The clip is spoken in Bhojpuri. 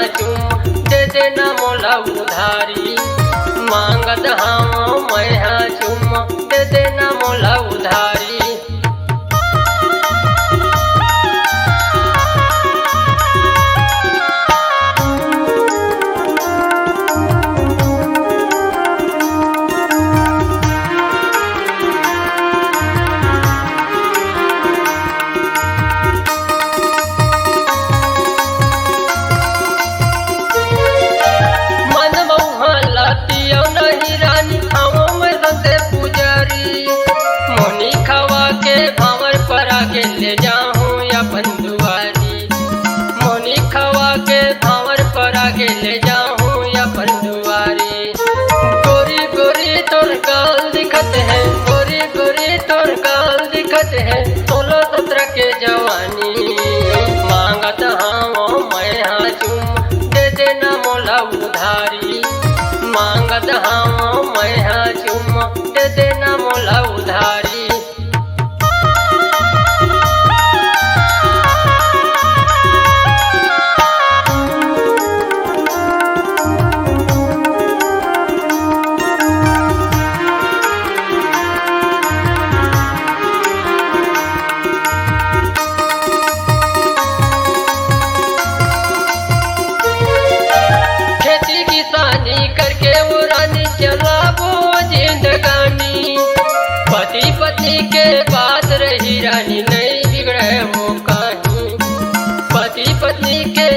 चुम दे देना मोला उधारी। मांगत हम मैं चुम दे देना मोला उधारी। ले जाऊं अपन दुआरी मोनी खवा के भावर पर आगे ले जाऊं अपन दुआरी। गोरी गोरी तोर गाल दिखत है, गोरी गोरी तोर गाल दिखत है, 16-17 के जवानी। मांगत हम मैं चुम दे देना मोला उधारी। मांगत हम मैं चुम दे देना मोला उधारी। करके वो रानी चलाबो जिंदगानी। पति पत्नी के बात रही रानी नहीं बिगड़े वो कहानी। पति पत्नी के